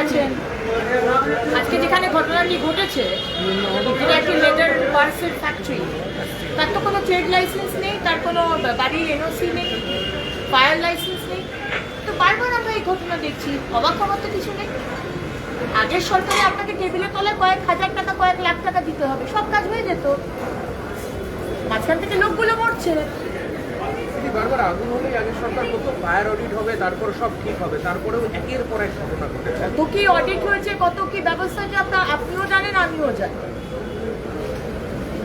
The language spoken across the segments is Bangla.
গেছেন। আজকে যেখানে ঘটনাটি ঘটেছে, যেটা একটি লেদার পার্সেল ফ্যাক্টরি, তার তো কোনো ট্রেড লাইসেন্স নেই, তার কোনো বাড়ির এনওসি নেই, ফায়ার লাইসেন্স নেই। তো বারবার আমরা এই ঘটনা দেখছি, অবাক হওয়ার তো কিছু নেই। আগের সরকারে আপনাকে টেবিলের তলায় কয়েক হাজার টাকা, কয়েক লাখ টাকা দিতে হবে, সব কাজ হয়ে যেত। মাঝখান থেকে লোকগুলো মরছে। বারবার আগুন হলেই আগে সরকার বলতো ফায়ার অডিট হবে, তারপর সব ঠিক হবে, তারপরেও একের পর এক ঘটনা ঘটেছে। কত কি অডিট হয়েছে, কত কি ব্যবস্থা হয়েছে, আপনিও জানেন, আমিও জানি।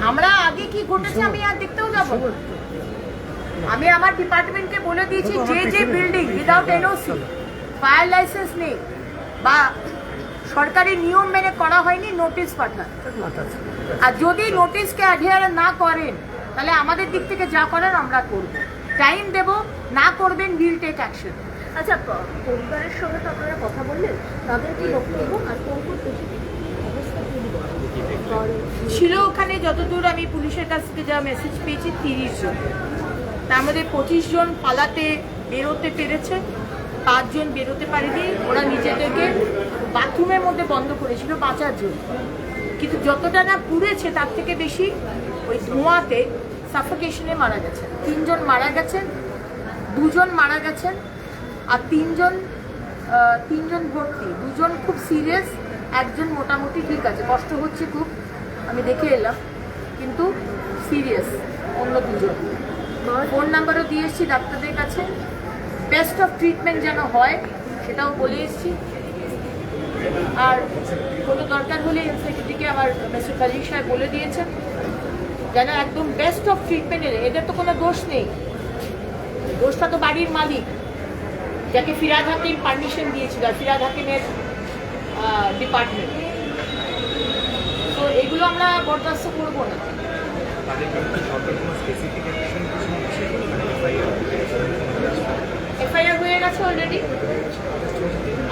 আমরা আগে কি ঘটেছে আমি আর দেখতেও যাব। আমি আমার ডিপার্টমেন্টকে বলে দিয়েছি, যে যে building without NOC, fire licence নেই বা সরকারি নিয়ম মেনে করা হয়নি, নোটিশ পাঠান। আর যদি নোটিশকে অ্যাডহেয়ার না করেন, তাহলে আমাদের দিক থেকে যা করার আমরা করব। টাইম দেব, না করবেন উইল টেক অ্যাকশন। আচ্ছা, পরিবারের সঙ্গে তো আপনারা কথা বললেন, তাদের কি বক্তব্য আর কোন কোন অবস্থা ছিল ওখানে? যতদূর আমি পুলিশের কাছ থেকে যা মেসেজ পেয়েছি, 30 জন। তার মধ্যে 25 জন পালাতে বেরোতে পেরেছে, 5 জন বেরোতে পারেনি। ওরা নিজেদেরকে বাথরুমের মধ্যে বন্ধ করেছিল বাঁচার জন্য, কিন্তু যতটা না পুড়েছে তার থেকে বেশি ওই ধোঁয়াতে সাফোকেশনে মারা গেছেন। 3 জন মারা গেছেন, 2 জন মারা গেছেন, আর 3 জন ভর্তি। 2 জন খুব সিরিয়াস, 1 জন মোটামুটি ঠিক আছে, কষ্ট হচ্ছে খুব, আমি দেখে এলাম, কিন্তু সিরিয়াস অন্য 2 জন। ফোন নাম্বারও দিয়ে এসেছি ডাক্তারদের কাছে, বেস্ট অফ ট্রিটমেন্ট যেন হয় সেটাও বলে এসেছি। আর কোনো দরকার হলে সেক্রেটারিকে আমার মিস্টার খালিক সাহেব বলে দিয়েছেন যেন একদম বেস্ট অফ ট্রিটমেন্ট এলে। এদের তো কোনো দোষ নেই, দোষটা তো বাড়ির মালিক, যাকে ফিরাদ হাকিম পারমিশন দিয়েছিল, ফিরাদ হাকিমের ডিপার্টমেন্ট। তো এগুলো আমরা বরদাস্ত করবো না। এফআইআর হয়ে গেছে অলরেডি,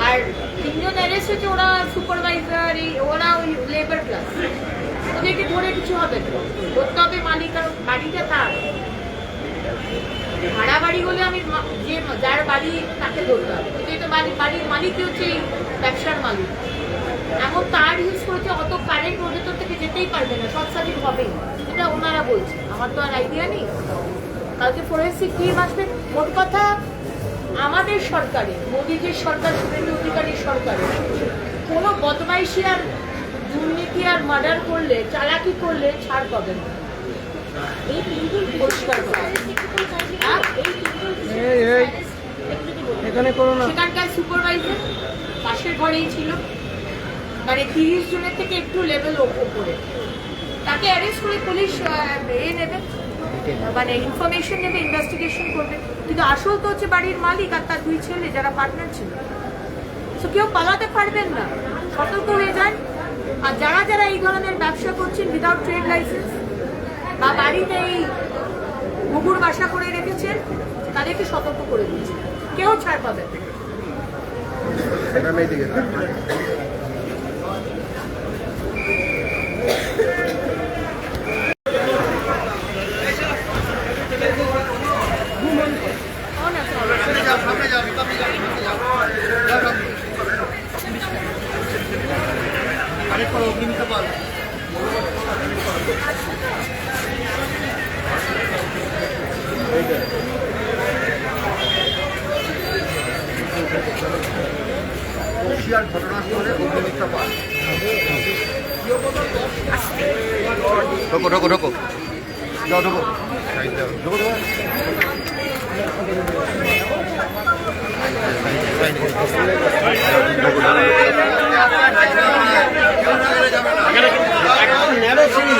আর 3 জন অ্যারেস্ট হয়েছে। ওরা সুপারভাইজার, ওরা ওই লেবার ক্লাস, ওদেরকে ধরে কিছু হবে না, ধরতে হবে মালিক, আর বাড়িটা তার। ভাড়া বাড়ি হলে আমি যে যার বাড়ি তাকে ধরতে হবে, কিন্তু এই তো বাড়ির মালিকই হচ্ছে এই ব্যবসার মালিক। এমন তার ইউজ করেছে, অত কারেন্ট ওদের তো থেকে যেতেই পারবে না, শর্ট সার্কিট হবেই, এটা ওনারা বলছে, আমার তো আর আইডিয়া নেই। কালকে ফরেন্সিক টিম আসবে। মোট কথা, আমাদের সরকারে, মোদীজির সরকার, শুভেন্দু অধিকারীর সরকারে কোনো বদমাইশি আর দুর্নীতি আর মার্ডার করলে, চালাকি করলে ছাড় পাবে না। এই 3 জন পরিষ্কার সেখানকার সুপারভাইজার পাশের ঘরেই ছিল, মানে 30 জনের থেকে একটু লেভেল ওপরে। তাকে অ্যারেস্ট করে পুলিশ নেবে, মানে ইনফরমেশন নেবে, ইনভেস্টিগেশন করবে। কিন্তু আসল তো হচ্ছে বাড়ির মালিক আর তার 2 ছেলে যারা পার্টনার ছিল। তো কেউ পালাতে পারবেন না, সতর্ক হয়ে যান। আর যারা যারা এই ধরনের ব্যবসা করছেন উইদাউট ট্রেড লাইসেন্স বা বাড়িতে এই মুগুর বাসা করে রেখেছেন, তাদেরকে সতর্ক করে দিচ্ছে, কেউ ছাড় পাবে না। ঘটনাস্থলে অগ্নিমিত্রা পাল। ঢোকো ঢোকো ঢোকো যাও ঢোকো ঢোকো ঢোকো একদম ন্যারো সিঁড়ি।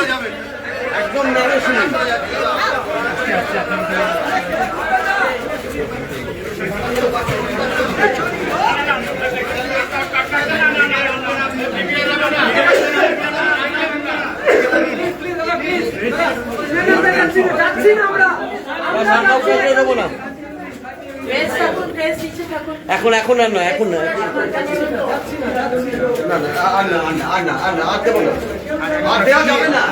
এখন এখন আর নয়, এখন নয়, না না আর না আর না আর না আর না আর দেবো না, আর দেওয়া যাবে না।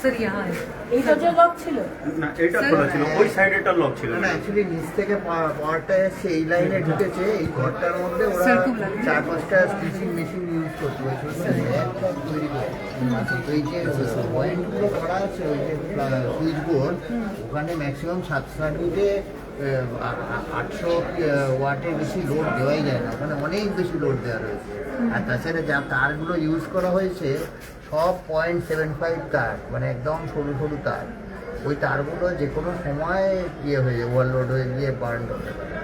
सर यहाँ है এই দরজা লক ছিল? না এটা খোলা ছিল, ওই সাইডেটা লক ছিল। না অ্যাকচুয়ালি নিচ থেকে পাওয়ারটা এসে এই লাইনে ঢুকেছে, এই ঘরটার মধ্যে ওরা Circle লাগে। 4-5টা স্টিচিং মেশিন ইউজ করছে ওই জন্য তৈরি করে। তো এই যে পয়েন্টগুলো করা আছে ওই যে সুইচ বোর্ড, ওখানে ম্যাক্সিমাম 7 সার্কিটে 800 ওয়াটের বেশি লোড দেওয়াই যায় না, ওখানে অনেক বেশি লোড দেওয়া রয়েছে। আর তাছাড়া যা তারগুলো ইউজ করা হয়েছে সব 0.75 তার, মানে একদম সরু সরু তার। ওই তারগুলো যে কোনো সময় ইয়ে হয়ে যায়, ওভারলোড হয়ে গিয়ে বার্ন হতে পারে।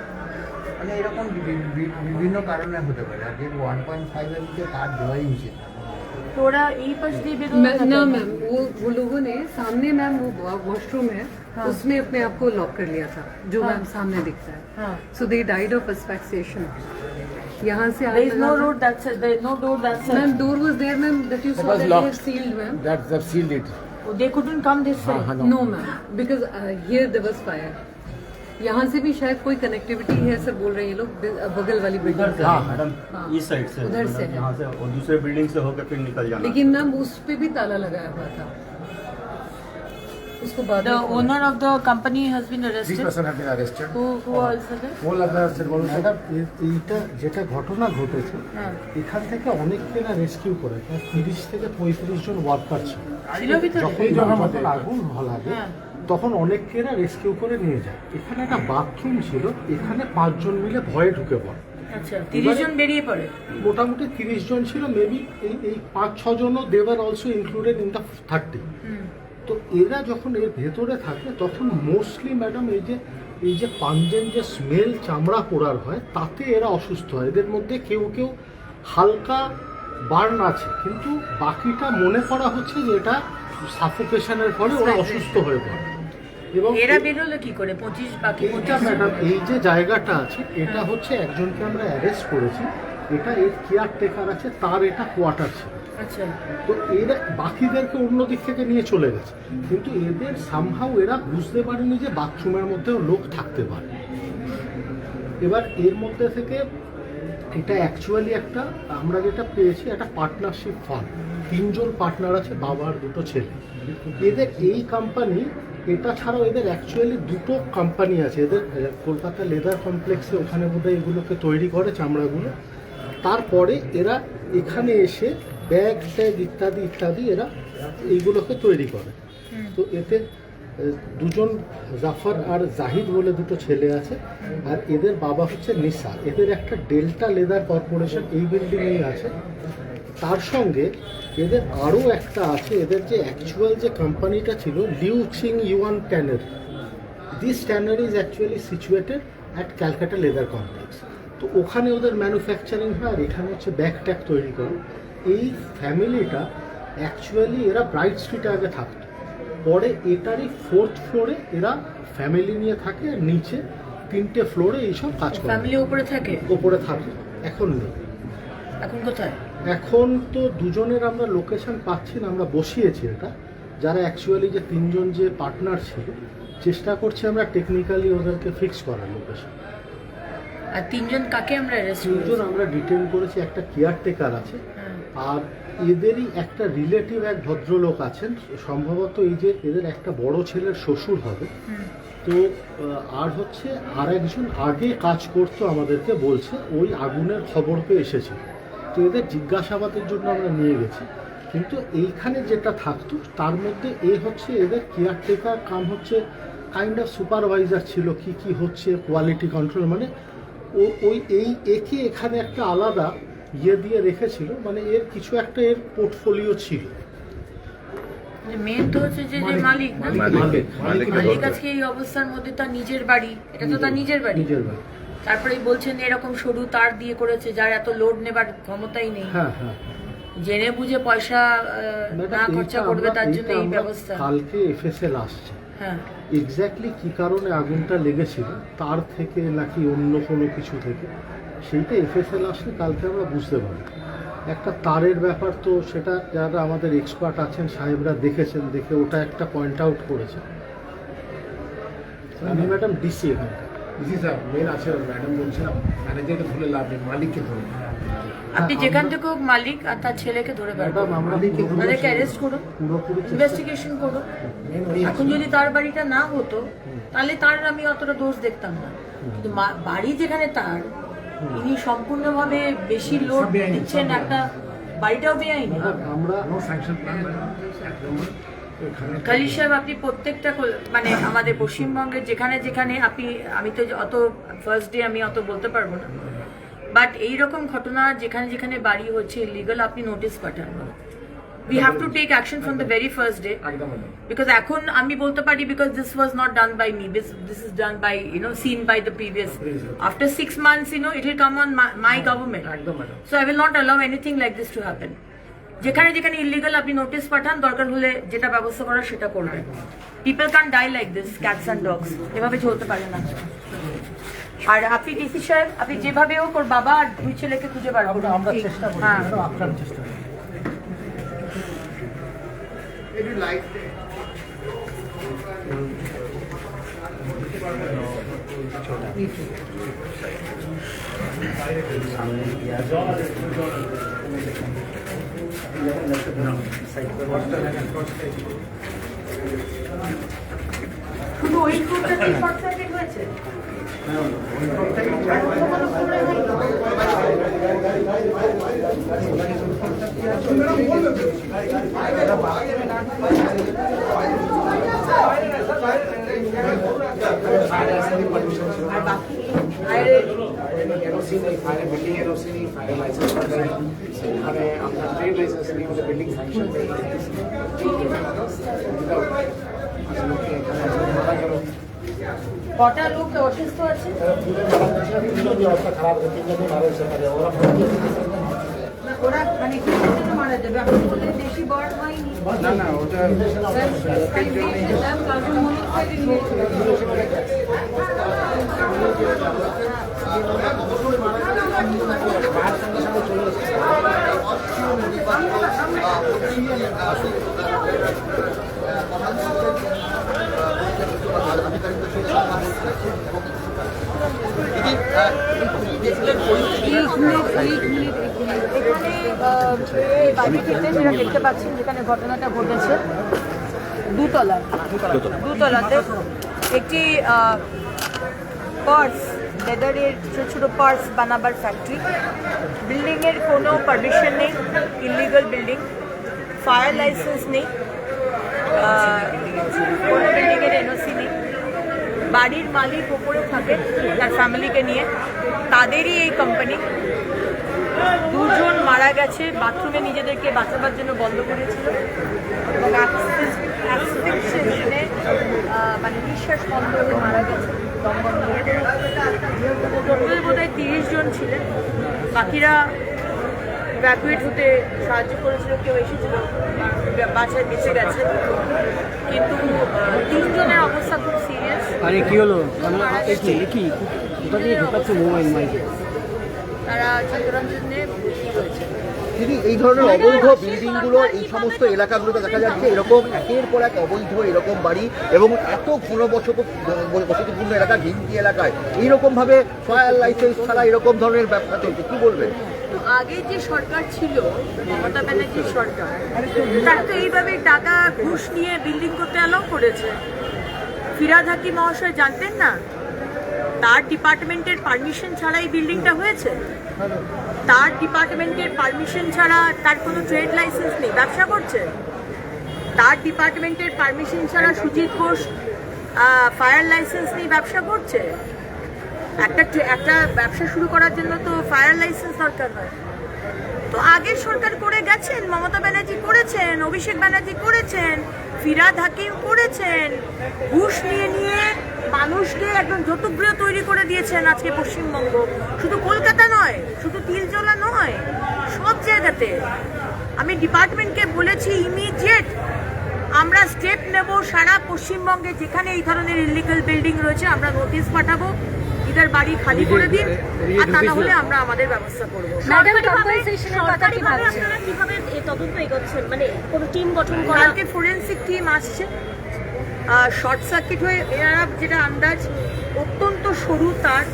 মানে এরকম বিভিন্ন কারণে হতে পারে। আর যে 1.5 এর নিচে তার দেওয়াই উচিত না। তো ওরা এই পাশ দিয়ে বেরোলো ना मैम, वो लोगों ने सामने मैम वो वॉशरूम है, हाँ। उसमें अपने आप को लॉक कर लिया था, जो हाँ। मैम सामने दिखता है। हाँ। सो दे डाइड ऑफ एस्फिक्सिएशन। यहाँ से There is no road that side. There is no door that side. Ma'am door was there ma'am, that you saw was that locked. they have sealed ma'am. That sealed it. Oh, they couldn't come this side. No ma'am, because here there was fire. यहाँ से भी शायद कोई कनेक्टिविटी है सर, बोल रहे हैं ये लोग बगल वाली बिल्डिंग से। मैडम हाँ। इस साइड से, उधर से। मतलब यहाँ से और दूसरे बिल्डिंग से होकर फिर निकल जाना। लेकिन मैम उस पे भी ताला लगाया हुआ था, उसको बाद The में खोला। owner of the company has been Three arrested. person have been arrested. Who also there? Madam এইটা যেটা ঘটনা ঘটেছে হ্যাঁ। এখান থেকে অনেককে না রেস্কিউ করে, 30 থেকে 35 জন ওয়ার্কার ছিল। ছিল ভিতরে? যখন আগুন লাগে হ্যাঁ। তখন অনেককে না রেস্কিউ করে নিয়ে যায়। এখানে একটা বাথরুম ছিল, এখানে 5 জন মিলে ভয়ে ঢুকে পড়ে। আচ্ছা, 30 জন বেরিয়ে পড়ে। মোটামুটি 30 জন ছিল, মেবি এই 5-6 জনও দেওয়ার অলসো ইনক্লুডেড ইন দ্য 30। হুম। তো এরা যখন এর ভেতরে থাকে তখন মোস্টলি ম্যাডাম এই যে পাঞ্জেন যে স্মেল চামড়া পোড়ার হয় তাতে এরা অসুস্থ হয়। এদের মধ্যে কেউ কেউ হালকা বার্ন আছে, কিন্তু বাকিটা মনে করা হচ্ছে যে এটা সাফোকেশনের ফলে ওরা অসুস্থ হয়ে পড়ে। এবং এরা বেরোলো কি করে? 25 বাকি এইটা 25 ম্যাডাম এই যে জায়গাটা আছে এটা হচ্ছে একজনকে আমরা অ্যারেস্ট করেছি, এটা এর কেয়ারটেকার আছে, তার এটা কোয়ার্টার ছিল। আচ্ছা। তো এরা বাকিদেরকে অন্য দিক থেকে নিয়ে চলে গেছে, কিন্তু এদের সামহাও এরা বুঝতে পারেনি যে বাথরুমের মধ্যেও লোক থাকতে পারে। এবার এর মধ্যে থেকে এটা অ্যাকচুয়ালি একটা আমরা যেটা পেয়েছি একটা পার্টনারশিপ ফান্ড, 3 জন পার্টনার আছে, বাবার 2 ছেলে। এদের এই কোম্পানি, এটা ছাড়াও এদের অ্যাকচুয়ালি 2 কোম্পানি আছে। এদের কলকাতা লেদার কমপ্লেক্সে ওখানে বোধহয় এগুলোকে তৈরি করে চামড়াগুলো। তারপরে এরা এখানে এসে ব্যাগ ট্যাগ ইত্যাদি ইত্যাদি এরা এইগুলোকে তৈরি করে। তো এতে 2 জন জাফর আর জাহিদ বলে 2 ছেলে আছে, আর এদের বাবা হচ্ছে নিসার। এদের একটা ডেল্টা লেদার কর্পোরেশন এই বিল্ডিংয়েই আছে। তার সঙ্গে এদের আরও একটা আছে, এদের যে অ্যাকচুয়াল যে কোম্পানিটা ছিল Liu Ching Yuan tannery. This tannery is actually situated at Calcutta leather complex. তো ওখানে ওদের ম্যানুফ্যাকচারিং হয়, আর এখানে হচ্ছে ব্যাগ ট্যাগ তৈরি করে। এই ফ্যামিলিটা অ্যাকচুয়ালি এরা ব্রাইট স্ট্রিটে আগে থাকতো, পরে এটারই 4th ফ্লোরে এরা ফ্যামিলি নিয়ে থাকে, আর নিচে 3টে ফ্লোরে এইসব কাজ করে। ফ্যামিলি উপরে থাকে? ওপরে থাকে, এখন নেই। এখন কোথায়? এখন তো 2 জনের আমরা লোকেশন পাচ্ছি না, আমরা বসিয়েছি এটা। যারা অ্যাকচুয়ালি যে 3 জন যে পার্টনার ছিল, চেষ্টা করছি আমরা টেকনিক্যালি ওদেরকে ফিক্স করার লোকেশন। আর 3 জন কাকে আমরা অ্যারেস্ট 3 জন করেছি? আমরা ডিটেইন করেছি, একটা কেয়ারটেকার আছে, হ্যাঁ। আর এদেরই একটা রিলেটিভ এক ভদ্রলোক আছেন, সম্ভবত এই যে এদের একটা বড় ছেলের শ্বশুর হবে। হুম। তো আর হচ্ছে আর একজন আগে কাজ করতো আমাদেরকে বলছে, ওই আগুনের খবর পেয়ে এসেছে। তো এদের জিজ্ঞাসাবাদের জন্য আমরা নিয়ে গেছি, কিন্তু এইখানে যেটা থাকতো তার মধ্যে হচ্ছে এদের কেয়ারটেকার কাম হচ্ছে কাইন্ড অফ সুপারভাইজার ছিল, কি হচ্ছে কোয়ালিটি কন্ট্রোল, মানে একে এখানে একটা আলাদা দিয়ে রেখেছিল, মানে এর কিছু একটা এর পোর্টফোলিও ছিল। মেন তো হচ্ছে যে মালিক না? মালিক আজকে এই অবস্থার মধ্যে তার নিজের বাড়ি, এটা তো তার নিজের বাড়ি। তারপরে বলছেন এরকম সরু তার দিয়ে করেছে, যার এত লোড নেবার ক্ষমতাই নেই। হ্যাঁ, জেনে বুঝে পয়সা না খরচা করবে তার জন্য এই ব্যবস্থা। কালকে এফএসএল আসছে, হ্যাঁ। এক্স্যাক্টলি কি কারণে আগুনটা লেগেছিল, তার থেকে নাকি অন্য কোনো কিছু থেকে, সেইটা এফএসএল আসলে কালকে আমরা বুঝতে পারি। একটা তারের ব্যাপার, তো সেটা যারা আমাদের এক্সপার্ট আছেন সাহেবরা দেখেছেন, দেখে ওটা একটা পয়েন্ট আউট করেছে। আমি ম্যাডাম ডিসি এখানকার। জি স্যার মেন আছে ম্যাডাম বলছিলাম ম্যানেজারকে ধরে লাভ নেই মালিককে ধরে আপনি যেখান থেকে হোক মালিক আর তার ছেলেকে ধরে বের করুন, আমরা তাদেরকে অ্যারেস্ট করুন, পুরোপুরি ইনভেস্টিগেশন করুন। এখন যদি তার বাড়িটা না হতো তাহলে তার আমি অতটা দোষ দেখতাম না, কিন্তু বাড়ি যেখানে তার, ইনি সম্পূর্ণভাবে বেশি লোড দিচ্ছেন, একটা বাড়িটাও বেআইনি। আমরা নো স্যাংশন প্ল্যান খালিদ সাহেব, আপনি প্রত্যেকটা মানে আমাদের পশ্চিমবঙ্গের যেখানে যেখানে আমি তো অত ফার্স্ট ডে আমি অত বলতে পারবো না, বাট এইরকম ঘটনা যেখানে যেখানে বাড়ি হচ্ছে ইলিগাল, আপনি নোটিশ পাঠান। We have to take action from the very first day, because এখন আমি বলতে পারি, because this was not done by me, this is done by, seen by the previous. After 6 months, it will come on my government. So I will not allow anything like this to happen. যেখানে যেখানে ইলিগাল আপনি নোটিশ পাঠান, দরকার হলে যেটা ব্যবস্থা করার সেটা করবেন। People can die like this, cats and dogs, এভাবে চলতে পারে না। আর আপনি ডিসি সাহেব, আপনি যেভাবে হোক ওর বাবা আর 2 ছেলেকে খুঁজে বার করুন। আমরা চেষ্টা করি, হ্যাঁ, আপনার চেষ্টা করি। একটু লাইট শুধু ওই ফ্লোরটাতেই শর্ট সার্কিট হয়েছে। কটা লোক অসুস্থ আছে? ওরা মানে কি জন্য মারা যাবে? আপনি বললেন বেশি বড় হয়নি। না ওটা বাড়িটিতে যেটা দেখতে পাচ্ছেন, যেখানে ঘটনাটা ঘটেছে, দুতলাতে একটি পার্স, লেদারের ছোটো ছোটো পার্স বানাবার ফ্যাক্টরি। বিল্ডিংয়ের কোনো পারমিশন নেই, ইলিগাল বিল্ডিং, ফায়ার লাইসেন্স নেই, কোনো বিল্ডিংয়ের এনওসি নেই। বাড়ির মালিক ওপরে থাকে তার ফ্যামিলিকে নিয়ে, তাদেরই এই কোম্পানি। 2 জন মারা গেছে, বাথরুমে নিজেদেরকে বাঁচাবার জন্য বন্ধ করেছিল, এবং অ্যাসফিক্সিয়েশনে মানে নিঃশ্বাস বন্ধ হয়ে মারা গেছে, দম বন্ধ হয়ে। টোটাল বোধহয় 30 জন ছিলেন, বাকিরা ইভ্যাকুয়েট হতে সাহায্য করেছিল, কেউ এসেছিল, বাসায় বেঁচে গেছে, কিন্তু 3 জনের অবস্থা খুব সিরিয়াস। আরে কি হলো? কি কোথা দিয়ে ঢোকাচ্ছে মোবাইল মাইকে? তারা চিত্তরঞ্জনে ভর্তি হয়েছে। দিদি, এই ধরনের অবৈধ বিল্ডিংগুলো এই সমস্ত এলাকাগুলোতে দেখা যাচ্ছে, এরকম একের পর এক অবৈধ এরকম বাড়ি, এবং এত বসতিপূর্ণ এলাকা, ঘিঞ্জি এলাকায় এইরকম ভাবে ফায়ার লাইসেন্স ছাড়া এরকম ধরনের ব্যবসা চলছে, কি বলবেন? আগে যে সরকার ছিল, মমতা ব্যানার্জির সরকার, তারা তো এইভাবে টাকা ঘুষ নিয়ে বিল্ডিং করতে অ্যালাউ করেছে। ফিরহাদ হাকিম মহাশয় জানতেন না? তার ডিপার্টমেন্টের পারমিশন ছাড়া এই বিল্ডিংটা হয়েছে। তার ডিপার্টমেন্টের পারমিশন ছাড়া, তার কোনো ট্রেড লাইসেন্স নেই, ব্যবসা করছে। তার ডিপার্টমেন্টের পারমিশন ছাড়া সুজিত ঘোষ ফায়ার লাইসেন্স নিয়ে ব্যবসা করছে। একটা ব্যবসা শুরু করার জন্য তো ফায়ার লাইসেন্স দরকার হয়। তো আগের সরকার করে গেছেন, মমতা ব্যানার্জি করেছেন, অভিষেক ব্যানার্জি করেছেন, ফিরহাদ হাকিম করেছেন, ঘুষ নিয়ে নিয়ে মানুষকে একদম যৌতুকগৃহ তৈরি করে দিয়েছেন আজকে পশ্চিমবঙ্গ। শুধু কলকাতা নয়, শুধু তিলজলা নয়, সব জায়গাতে। আমি ডিপার্টমেন্টকে বলেছি ইমিডিয়েট আমরা স্টেপ নেব, সারা পশ্চিমবঙ্গে যেখানে এই ধরনের ইলিগাল বিল্ডিং রয়েছে আমরা নোটিশ পাঠাবো, এদের বাড়ি খালি করে দিন, আর তা না হলে আমরা আমাদের ব্যবস্থা করবো। সরকারিভাবে আপনারা কিভাবে এই তদন্ত এগোচ্ছেন? মানে কোনো টিম গঠন করা? কালকে ফরেন্সিক টিম আসছে। শর্ট সার্কিট হয়ে এরা যেটা আন্দাজ, অত্যন্ত সরু তার,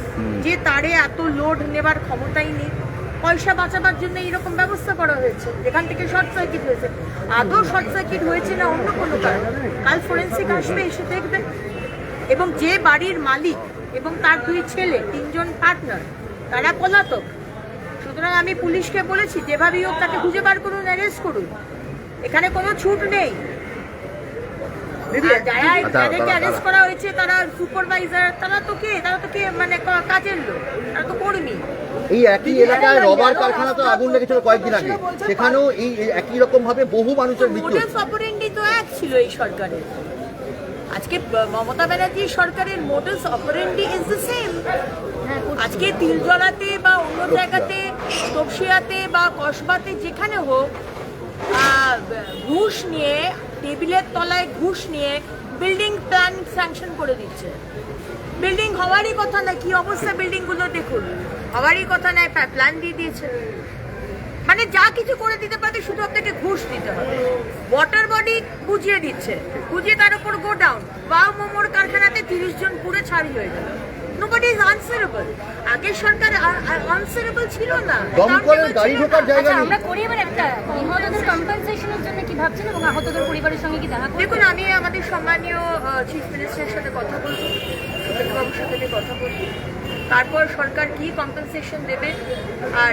যে তারে এত লোড নেবার ক্ষমতাই নেই। পয়সা বাঁচাবার জন্য এইরকম ব্যবস্থা করা হয়েছে, যেখান থেকে শর্ট সার্কিট হয়েছে। আদৌ শর্ট সার্কিট হয়েছে না অন্য কোনো কারণ, কাল ফরেন্সিক আসবে, এসে দেখবে। এবং যে বাড়ির মালিক এবং তার 2 ছেলে, 3 জন পার্টনার, তারা পলাতক। সুতরাং আমি পুলিশকে বলেছি যেভাবেই হোক তাকে খুঁজে বার করুন, অ্যারেস্ট করুন, এখানে কোনো ছুট নেই। যাদেরকে অ্যারেস্ট করা হয়েছে তারা সুপারভাইজার, তারা তো কে মানে কাজের লোক, তারা তো কর্মী। এই একই এলাকায় রবার কারখানা তো আগুন লেগেছিল কয়েকদিন আগে, সেখানেও এই একই রকম ভাবে বহু মানুষের মৃত্যু। মোডাস অপারেন্ডি তো এক ছিল এই সরকারের। আজকে মমতা ব্যানার্জির সরকারের modus operandi is the same. আজকে তিলজলাতে বা অন্য জায়গাতে, তপসিয়াতে বা কসবাতে, যেখানে হোক, ঘুষ নিয়ে, টেবিলের তলায় ঘুষ নিয়ে বিল্ডিং প্ল্যান স্যাংশন করে দিচ্ছে। বিল্ডিং হওয়ারই কথা না, কি অবস্থা বিল্ডিং গুলো দেখুন, হওয়ারই কথা নয়, প্ল্যান দিয়ে দিয়েছে। মানে যা কিছু করে দিতে পারে, শুধু আপনাকে ঘুষ দিতে হবে। ওয়াটার বডি বুঝিয়ে দিচ্ছে, বুঝিয়ে তার উপর গোডাউন। ওয়াও মোমোর কারখানাতে 30 জন পুরো ছাড়ি হয়ে গেল। Nobody is answerable. আগের সরকার answerable ছিল না। দমকলের গাড়ি ঢোকার জায়গা নেই। আমরা করি এবার একটা নিহতদের কম্পেনসেশনের জন্য কি ভাবছেন এবং আহতদের পরিবারের সঙ্গে কি দেখা করবেন? দেখুন, আমি আমাদের সম্মানীয় চিফ মিনিস্টারের সাথে কথা বলবো, বাবুর সাথে কথা বলবো, তারপর সরকার কি কম্পেনসেশন দেবে, আর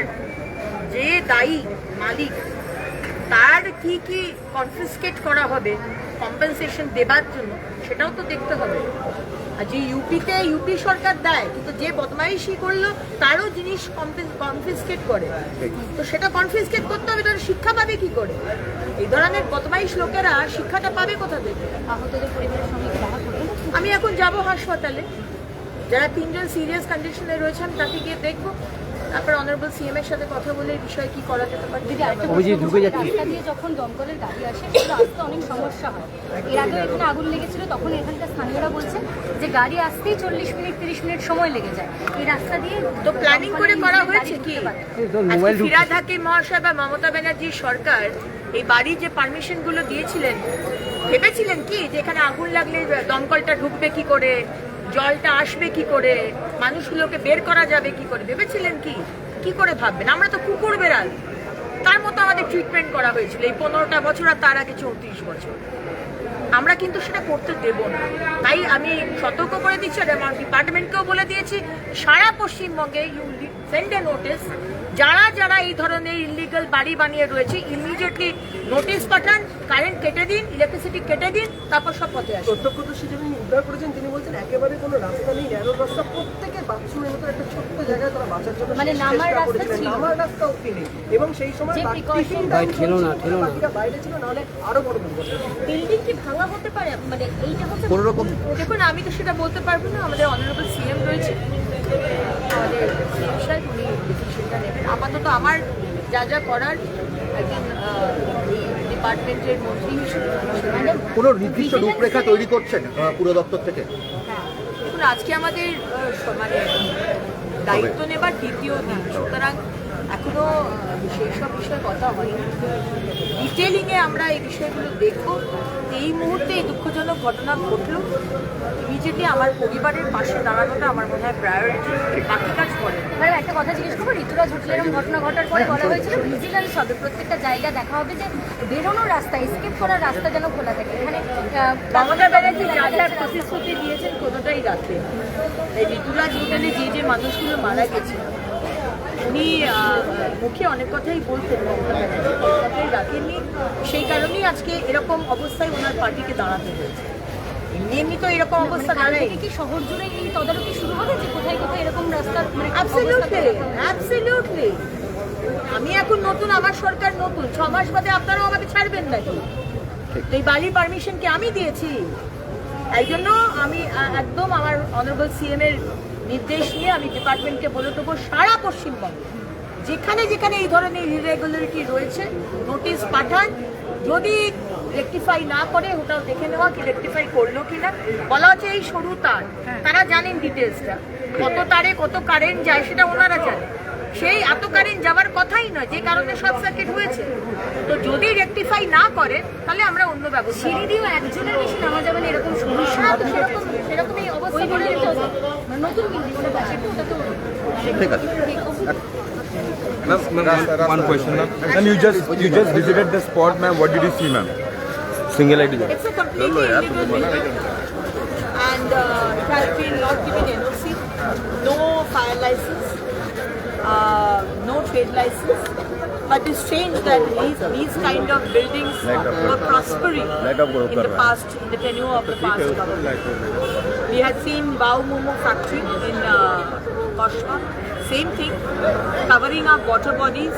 যে দায়ী মালিক তার কি কি কনফিসকেট করা হবে কম্পেনসেশন দেবার জন্য, সেটাও তো দেখতে হবে। আর যে ইউপি সরকার দেয়, কিন্তু যে বদমাইশি করলো তারও জিনিস কনফিসকেট করে, তো সেটা কনফিসকেট করতে হবে। তারা শিক্ষা পাবে কি করে? এই ধরনের বদমাইশ লোকেরা শিক্ষাটা পাবে কোথা থেকে? আহতদের পরিবারের সঙ্গে কি দেখা করবেন? আমি এখন যাব হাসপাতালে, যারা 3 জন সিরিয়াস কন্ডিশনে রয়েছে আমি তাকে গিয়ে দেখবো, তারপর অনারেবল সিএম এর সাথে কথা বলে এই বিষয়ে কি করা যেতে পারে। দিদি, আরেকটা অভিজিৎ ঢুকে যাচ্ছে। রাস্তা দিয়ে যখন দমকলের গাড়ি আসে, সেটা আসতে অনেক সমস্যা হয়। এর আগে এখানে আগুন লেগেছিল, তখন এখানকার স্থানীয়রা বলছে যে গাড়ি আসতেই 40 মিনিট 30 মিনিট সময় লেগে যায়। এই রাস্তা দিয়ে তো প্ল্যানিং করে করা হয়েছে কি? মোবাইল ফিরাদ হাকিম মহাশয় বা মমতা ব্যানার্জির সরকার এই বাড়ির যে পারমিশন গুলো দিয়েছিলেন, ভেবেছিলেন কি যে এখানে আগুন লাগলে দমকলটা ঢুকবে কি করে, জলটা আসবে কি করে, মানুষগুলোকে বের করা যাবে কি করে? ভেবেছিলেন কি? কি করে ভাববেন? আমরা তো কুকুর বেড়াল, তার মতো আমাদের ট্রিটমেন্ট করা হয়েছিল এই 15টা বছর, আর তার আগে 34 বছর। আমরা কিন্তু সেটা করতে দেব না। তাই আমি সতর্ক করে দিচ্ছি, আর আমার ডিপার্টমেন্টকেও বলে দিয়েছি, সারা পশ্চিমবঙ্গে ইউ সেন্ড এ নোটিস, যারা যারা এই ধরনের ইলিগাল বাড়ি বানিয়ে রয়েছে ইমিডিয়েটলি নোটিশ পাঠান, কারেন্ট কেটে দিন, ইলেকট্রিসিটি কেটে দিন, তারপর সব পথে আসুন। প্রত্যক্ষদর্শী যিনি উদ্ধার করেছেন তিনি বলছেন একেবারে কোনো রাস্তা নেই, ন্যারো রাস্তা, প্রত্যেকের বাথরুমের মতো একটা ছোট্ট জায়গায় তারা বাঁচার জন্য মানে নামার চেষ্টা রাস্তা করেছিলেন। ছিল। নামার রাস্তা অব্দি নেই, এবং সেই সময় যে বাকি precaution তিনটা ভাই, ঠেলো না, ঠেলো না। বাকিরা বাইরে ছিল, নাহলে আরো বড় দুর্ঘটনা। বিল্ডিং কি ভাঙা হতে পারে? মানে এইটা হচ্ছে কোনো রকম দেখুন, আমি তো সেটা বলতে পারবো না, আমাদের অনারেবল সিএম রয়েছে, আমাদের সিএম সাহেব, উনি ডিসিশনটা নেবেন। আপাতত আমার যা যা করার একজন ডিপার্টমেন্টের মন্ত্রী হিসেবে কোনো নির্দিষ্ট রূপরেখা তৈরি করছেন পুরো দপ্তর থেকে? দেখুন, আজকে আমাদের মানে দায়িত্ব নেবার 2য় দিন, সুতরাং এখনো সেই সব বিষয়ে কথা হয়নি। ডিটেলিংয়ে আমরা এই বিষয়গুলো দেখব। এই মুহূর্তে এই দুঃখজনক ঘটনা ঘটলো, ইমিডিয়েটলি আমার পরিবারের পাশে দাঁড়ানোটা আমার মনে হয় প্রায়োরিটি, বাকি কাজ করে। ম্যাডাম, একটা কথা জিজ্ঞেস করবো, ঋতুরাজ হোটেলের এরকম ঘটনা ঘটার পরে বলা হয়েছিল ভিজিলেন্স হবে, প্রত্যেকটা জায়গা দেখা হবে, যে বেরোনোর রাস্তা, এসকেপ করার রাস্তা যেন খোলা থাকে। এখানে মমতা ব্যানার্জি যা যা প্রতিশ্রুতি দিয়েছেন কোনোটাই রাখেন। এই ঋতুরাজ হোটেলে যে মানুষগুলো মারা গেছে, উনি মুখে অনেক কথাই বলতেন, মমতা ব্যানার্জি কোনো কথাই রাখেননি। সেই কারণেই আজকে এরকম অবস্থায় ওনার পার্টিকে দাঁড়াতে হয়েছে। এমনি তো এরকম অবস্থা দাঁড়ায়। কি শহর জুড়ে এই তদারকি শুরু হবে যে কোথায় কোথায় এরকম রাস্তা? অ্যাবসলিউটলি। আমি এখন নতুন, আমার সরকার নতুন, 6 মাস বাদে আপনারাও আমাকে ছাড়বেন নাকি? এই বালি পারমিশন কি আমি দিয়েছি? এই জন্য আমি একদম আমার অনারেবল সিএম এর নির্দেশ নিয়ে আমি ডিপার্টমেন্টকে বলে দেবো, সারা পশ্চিমবঙ্গে যেখানে যেখানে এই ধরনের ইরেগুলারিটি রয়েছে নোটিশ পাঠান। যদি রেকটিফাই না করে ওটাও দেখে নেওয়া কি রেকটিফাই করলো কিনা। বলা হচ্ছে এই সরু তার, তারা জানেন ডিটেলসটা, কত তারে কত কারেন্ট যায় সেটা ওনারা জানেন। সেই এত কারেন্ট যাওয়ার কথাই নয়, যে কারণে শর্ট সার্কিট হয়েছে। তো যদি রেকটিফাই না করে তাহলে আমরা অন্য ব্যবস্থা সিঁড়ি দিয়েও একজনের বেশি নামা যাবে না এরকম সমস্যা। হ্যাঁ, তো সেরকমই অবস্থা বলে মানে নতুন বিল্ডিং ওটা পাশে ওটা তো ঠিক আছে। One question, ma'am. Ma'am, you just visited the spot, ma'am. What did you see, ma'am? Single ID. It's a completely illegal building, and it has been not given NOC, no fire license, no trade license. But it's strange that these kind of buildings were prospering in the past, in the tenure of the past government. We had seen Bao Momo factory in Koshma. Same thing, covering up water bodies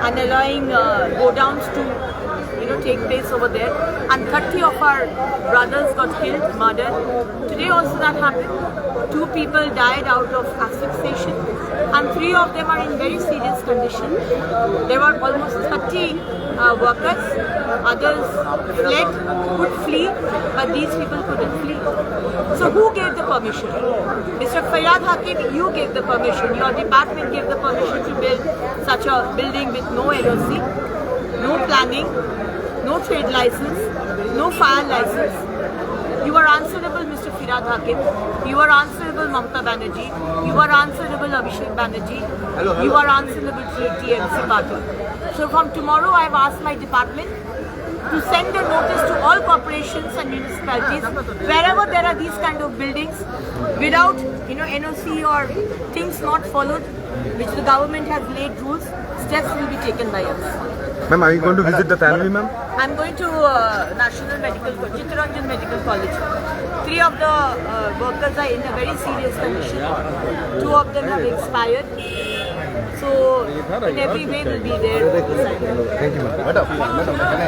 and allowing go-downs to take place over there, and 30 of our brothers got killed, murdered. Today also that happened. 2 people died out of asphyxiation, and 3 of them are in very serious condition. There were almost 30 workers. Others fled, could flee, but these people couldn't flee. So who gave the permission? Mr. Fayyad Hakim, you gave the permission. Your department gave the permission to build such a building with no NOC, no planning, no trade license, no fire license. You are answerable, Mr. Fayyad Hakim. You are answerable, Mamata Banerjee. You are answerable, Abhishek Banerjee. You are answerable, TMC party. So from tomorrow, I have asked my department to send a notice to all corporations and municipalities wherever there are these kind of buildings without NOC or things not followed, which the government has laid rules. Steps will be taken by us. Ma'am, are you going to visit the family, ma'am? I'm going to National Medical College, Chittaranjan Medical College. 3 of the workers are in a very serious condition. 2 of them have expired. So in every way will be there. Thank you, ma'am. Madam এখানে